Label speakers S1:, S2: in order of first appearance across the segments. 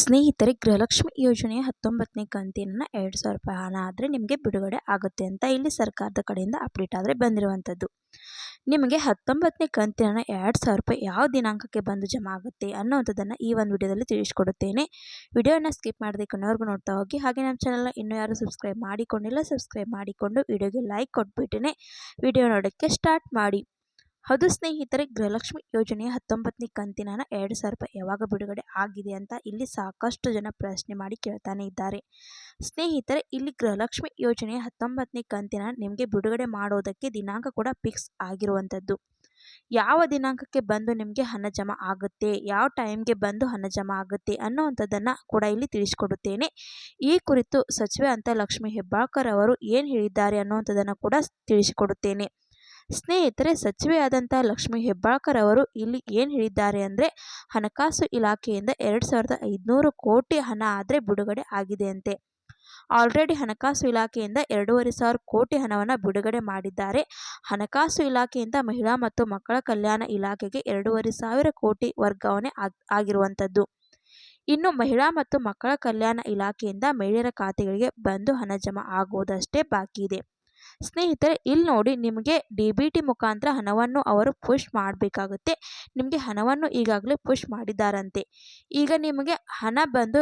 S1: ಸ್ನೇಹಿತರೆ, ಗೃಹಲಕ್ಷ್ಮಿ ಯೋಜನೆಯ 19ನೇ ಕಂತಿನ ₹2,000 ಹಣ ಆದರೆ ನಿಮಗೆ ಬಿಡುಗಡೆ ಆಗುತ್ತೆ ಅಂತ ಇಲ್ಲಿ ಸರ್ಕಾರದ ಕಡೆಯಿಂದ ಅಪ್ಡೇಟ್ ಆದರೆ ಬಂದಿರುವಂಥದ್ದು. ನಿಮಗೆ 19ನೇ ಕಂತಿನ ₹2,000 ಯಾವ ದಿನಾಂಕಕ್ಕೆ ಬಂದು ಜಮಾ ಆಗುತ್ತೆ ಅನ್ನೋವಂಥದ್ದನ್ನು ಈ ಒಂದು ವಿಡಿಯೋದಲ್ಲಿ ತಿಳಿಸ್ಕೊಡುತ್ತೇನೆ. ವಿಡಿಯೋನ ಸ್ಕಿಪ್ ಮಾಡದೆ ಕೊನೆವರೆಗೂ ನೋಡ್ತಾ ಹೋಗಿ. ಹಾಗೆ ನಮ್ಮ ಚಾನಲ್ನ ಇನ್ನೂ ಯಾರು ಸಬ್ಸ್ಕ್ರೈಬ್ ಮಾಡಿಕೊಂಡಿಲ್ಲ, ಸಬ್ಸ್ಕ್ರೈಬ್ ಮಾಡಿಕೊಂಡು ವಿಡಿಯೋಗೆ ಲೈಕ್ ಕೊಟ್ಬಿಟ್ಟೇ ವಿಡಿಯೋ ನೋಡೋಕ್ಕೆ ಸ್ಟಾರ್ಟ್ ಮಾಡಿ. ಹೌದು ಸ್ನೇಹಿತರೆ, ಗೃಹಲಕ್ಷ್ಮಿ ಯೋಜನೆಯ 19ನೇ ಕಂತಿನ ₹2,000 ಯಾವಾಗ ಬಿಡುಗಡೆ ಆಗಿದೆ ಅಂತ ಇಲ್ಲಿ ಸಾಕಷ್ಟು ಜನ ಪ್ರಶ್ನೆ ಮಾಡಿ ಕೇಳ್ತಾನೆ ಇದ್ದಾರೆ. ಸ್ನೇಹಿತರೆ, ಇಲ್ಲಿ ಗೃಹಲಕ್ಷ್ಮಿ ಯೋಜನೆಯ 19ನೇ ಕಂತಿನ ನಿಮಗೆ ಬಿಡುಗಡೆ ಮಾಡೋದಕ್ಕೆ ದಿನಾಂಕ ಕೂಡ ಫಿಕ್ಸ್ ಆಗಿರುವಂಥದ್ದು. ಯಾವ ದಿನಾಂಕಕ್ಕೆ ಬಂದು ನಿಮಗೆ ಹಣ ಜಮಾ ಆಗುತ್ತೆ, ಯಾವ ಟೈಮ್ಗೆ ಬಂದು ಹಣ ಜಮಾ ಆಗುತ್ತೆ ಅನ್ನೋವಂಥದ್ದನ್ನು ಕೂಡ ಇಲ್ಲಿ ತಿಳಿಸ್ಕೊಡುತ್ತೇನೆ. ಈ ಕುರಿತು ಸಚಿವೆ ಅಂತ ಲಕ್ಷ್ಮೀ ಹೆಬ್ಬಾಳ್ಕರ್ ಅವರು ಏನು ಹೇಳಿದ್ದಾರೆ ಅನ್ನೋವಂಥದ್ದನ್ನು ಕೂಡ ತಿಳಿಸಿಕೊಡುತ್ತೇನೆ. ಸ್ನೇಹಿತರೆ, ಸಚಿವೆಯಾದಂಥ ಲಕ್ಷ್ಮೀ ಹೆಬ್ಬಾಳ್ಕರ್ ಅವರು ಇಲ್ಲಿ ಏನು ಹೇಳಿದ್ದಾರೆ ಅಂದರೆ, ಹಣಕಾಸು ಇಲಾಖೆಯಿಂದ 2,500 ಕೋಟಿ ಹಣ ಆದರೆ ಬಿಡುಗಡೆ ಆಗಿದೆ ಅಂತೆ. ಆಲ್ರೆಡಿ ಹಣಕಾಸು ಇಲಾಖೆಯಿಂದ 2,500 ಕೋಟಿ ಹಣವನ್ನು ಬಿಡುಗಡೆ ಮಾಡಿದ್ದಾರೆ. ಹಣಕಾಸು ಇಲಾಖೆಯಿಂದ ಮಹಿಳಾ ಮತ್ತು ಮಕ್ಕಳ ಕಲ್ಯಾಣ ಇಲಾಖೆಗೆ 2,500 ಕೋಟಿ ವರ್ಗಾವಣೆ ಆಗಿರುವಂಥದ್ದು. ಇನ್ನು ಮಹಿಳಾ ಮತ್ತು ಮಕ್ಕಳ ಕಲ್ಯಾಣ ಇಲಾಖೆಯಿಂದ ಮಹಿಳೆಯರ ಖಾತೆಗಳಿಗೆ ಬಂದು ಹಣ ಜಮಾ ಆಗುವುದಷ್ಟೇ ಬಾಕಿ ಇದೆ. ಸ್ನೇಹಿತರೆ, ಇಲ್ಲಿ ನೋಡಿ, ನಿಮಗೆ DBT ಮುಖಾಂತರ ಹಣವನ್ನು ಅವರು ಪುಷ್ ಮಾಡಬೇಕಾಗುತ್ತೆ. ನಿಮಗೆ ಹಣವನ್ನು ಈಗಾಗಲೇ ಪುಷ್ ಮಾಡಿದ್ದಾರಂತೆ. ಈಗ ನಿಮಗೆ ಹಣ ಬಂದು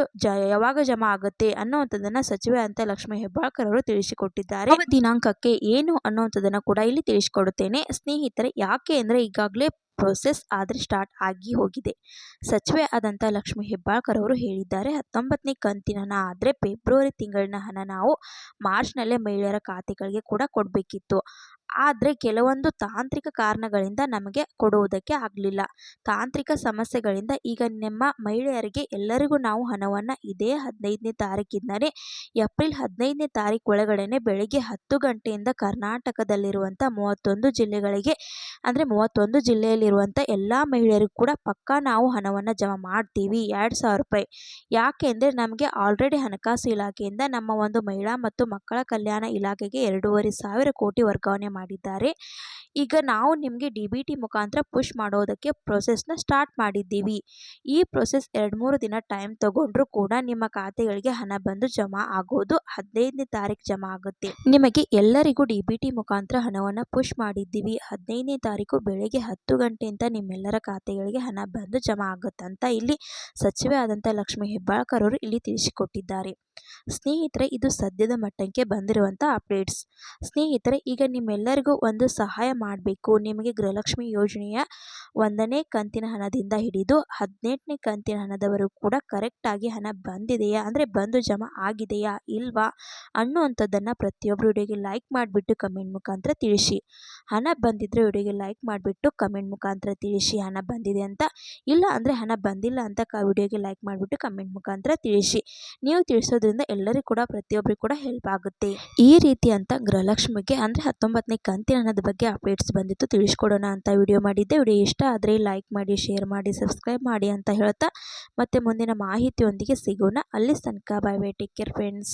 S1: ಯಾವಾಗ ಜಮಾ ಆಗುತ್ತೆ ಅನ್ನೋವಂಥದ್ದನ್ನು ಸಚಿವೆ ಅಂತ ಲಕ್ಷ್ಮೀ ಹೆಬ್ಬಾಳ್ಕರ್ ಅವರು ತಿಳಿಸಿಕೊಟ್ಟಿದ್ದಾರೆ. ಯಾವ ದಿನಾಂಕಕ್ಕೆ ಏನು ಅನ್ನೋವಂಥದ್ದನ್ನು ಕೂಡ ಇಲ್ಲಿ ತಿಳಿಸಿಕೊಡುತ್ತೇನೆ. ಸ್ನೇಹಿತರೆ, ಯಾಕೆ ಅಂದರೆ ಈಗಾಗಲೇ ಪ್ರೋಸೆಸ್ ಆದರೆ ಸ್ಟಾರ್ಟ್ ಆಗಿ ಹೋಗಿದೆ. ಸಚಿವೆ ಆದಂಥ ಲಕ್ಷ್ಮೀ ಹೆಬ್ಬಾಳ್ಕರ್ ಅವರು ಹೇಳಿದ್ದಾರೆ, 19ನೇ ಕಂತಿನ ಹಣ ಆದರೆ ಫೆಬ್ರವರಿ ತಿಂಗಳಿನ ಹಣ ನಾವು ಮಾರ್ಚ್ನಲ್ಲೇ ಮಹಿಳೆಯರ ಖಾತೆಗಳಿಗೆ ಕೂಡ ಕೊಡಬೇಕಿತ್ತು. ಆದರೆ ಕೆಲವೊಂದು ತಾಂತ್ರಿಕ ಕಾರಣಗಳಿಂದ ನಮಗೆ ಕೊಡುವುದಕ್ಕೆ ಆಗಲಿಲ್ಲ. ತಾಂತ್ರಿಕ ಸಮಸ್ಯೆಗಳಿಂದ ಈಗ ನಮ್ಮ ಮಹಿಳೆಯರಿಗೆ ಎಲ್ಲರಿಗೂ ನಾವು ಹಣವನ್ನು ಇದೇ 15ನೇ ತಾರೀಕಿಂದಲೇ ಏಪ್ರಿಲ್ 15ನೇ ತಾರೀಕು ಒಳಗಡೆ ಬೆಳಗ್ಗೆ 10 ಗಂಟೆಯಿಂದ ಕರ್ನಾಟಕದಲ್ಲಿರುವಂಥ 31 ಜಿಲ್ಲೆಗಳಿಗೆ ಅಂದರೆ 31 ಜಿಲ್ಲೆಯಲ್ಲಿರುವಂಥ ಎಲ್ಲ ಮಹಿಳೆಯರಿಗೂ ಕೂಡ ಪಕ್ಕಾ ನಾವು ಹಣವನ್ನು ಜಮಾ ಮಾಡ್ತೀವಿ, ₹2,000. ಯಾಕೆ ಅಂದರೆ ನಮಗೆ ಆಲ್ರೆಡಿ ಹಣಕಾಸು ಇಲಾಖೆಯಿಂದ ನಮ್ಮ ಒಂದು ಮಹಿಳಾ ಮತ್ತು ಮಕ್ಕಳ ಕಲ್ಯಾಣ ಇಲಾಖೆಗೆ 2,500 ಕೋಟಿ ವರ್ಗಾವಣೆ ಮಾಡಿದ್ದಾರೆ. ಈಗ ನಾವು ನಿಮಗೆ DBT ಮುಖಾಂತರ ಪುಷ್ ಮಾಡೋದಕ್ಕೆ ಪ್ರೊಸೆಸ್ನ ಸ್ಟಾರ್ಟ್ ಮಾಡಿದ್ದೀವಿ. ಈ ಪ್ರೊಸೆಸ್ 2-3 ದಿನ ಟೈಮ್ ತಗೊಂಡ್ರೂ ಕೂಡ ನಿಮ್ಮ ಖಾತೆಗಳಿಗೆ ಹಣ ಬಂದು ಜಮಾ ಆಗೋದು 15ನೇ ತಾರೀಕು ಜಮಾ ಆಗುತ್ತೆ. ನಿಮಗೆ ಎಲ್ಲರಿಗೂ DBT ಮುಖಾಂತರ ಹಣವನ್ನು ಪುಷ್ ಮಾಡಿದ್ದೀವಿ. 15ನೇ ತಾರೀಕು ಬೆಳಗ್ಗೆ 10 ಗಂಟೆಯಿಂದ ನಿಮ್ಮೆಲ್ಲರ ಖಾತೆಗಳಿಗೆ ಹಣ ಬಂದು ಜಮಾ ಆಗುತ್ತಂತ ಇಲ್ಲಿ ಸಚಿವೆ ಆದಂಥ ಲಕ್ಷ್ಮೀ ಹೆಬ್ಬಾಳ್ಕರ್ ಅವರು ಇಲ್ಲಿ ತಿಳಿಸಿಕೊಟ್ಟಿದ್ದಾರೆ. ಸ್ನೇಹಿತರೆ, ಇದು ಸದ್ಯದ ಮಟ್ಟಕ್ಕೆ ಬಂದಿರುವಂಥ ಅಪ್ಡೇಟ್ಸ್. ಸ್ನೇಹಿತರೆ, ಈಗ ನಿಮ್ಮೆಲ್ಲರಿಗೂ ಒಂದು ಸಹಾಯ ಮಾಡಬೇಕು. ನಿಮಗೆ ಗೃಹಲಕ್ಷ್ಮಿ ಯೋಜನೆಯ 1ನೇ ಕಂತಿನ ಹಣದಿಂದ ಹಿಡಿದು 18ನೇ ಕಂತಿನ ಹಣದವರೆಗೂ ಕೂಡ ಕರೆಕ್ಟಾಗಿ ಹಣ ಬಂದಿದೆಯಾ ಅಂದರೆ ಬಂದು ಜಮಾ ಆಗಿದೆಯಾ ಇಲ್ವಾ ಅನ್ನುವಂಥದ್ದನ್ನು ಪ್ರತಿಯೊಬ್ಬರು ವಿಡಿಯೋಗೆ ಲೈಕ್ ಮಾಡಿಬಿಟ್ಟು ಕಮೆಂಟ್ ಮುಖಾಂತರ ತಿಳಿಸಿ. ಹಣ ಬಂದಿದ್ದರೆ ವಿಡಿಯೋಗೆ ಲೈಕ್ ಮಾಡಿಬಿಟ್ಟು ಕಮೆಂಟ್ ಮುಖಾಂತರ ತಿಳಿಸಿ ಹಣ ಬಂದಿದೆ ಅಂತ. ಇಲ್ಲ ಅಂದರೆ ಹಣ ಬಂದಿಲ್ಲ ಅಂತ ವಿಡಿಯೋಗೆ ಲೈಕ್ ಮಾಡಿಬಿಟ್ಟು ಕಮೆಂಟ್ ಮುಖಾಂತರ ತಿಳಿಸಿ. ನೀವು ತಿಳಿಸೋದ್ರಿಂದ ಎಲ್ಲರಿಗೂ ಕೂಡ ಪ್ರತಿಯೊಬ್ಬರಿಗೂ ಕೂಡ ಹೆಲ್ಪ್ ಆಗುತ್ತೆ. ಈ ರೀತಿ ಅಂತ ಗೃಹಲಕ್ಷ್ಮಿಗೆ ಅಂದರೆ 19ನೇ ಕಂತಿನ ಹಣದ ಬಗ್ಗೆ ಅಪ್ಡೇಟ್ಸ್ ಬಂದಿತ್ತು, ತಿಳಿಸ್ಕೊಡೋಣ ಅಂತ ವಿಡಿಯೋ ಮಾಡಿದ್ದೆ. ವಿಡಿಯೋ ಇಷ್ಟ ಆದರೆ ಲೈಕ್ ಮಾಡಿ, ಶೇರ್ ಮಾಡಿ, ಸಬ್ಸ್ಕ್ರೈಬ್ ಮಾಡಿ ಅಂತ ಹೇಳ್ತಾ ಮತ್ತೆ ಮುಂದಿನ ಮಾಹಿತಿಯೊಂದಿಗೆ ಸಿಗೋಣ. ಅಲ್ಲಿ ತನಕ ಬಾಯ್ ಬಾಯ್, ಟೇಕ್ ಕೇರ್ ಫ್ರೆಂಡ್ಸ್.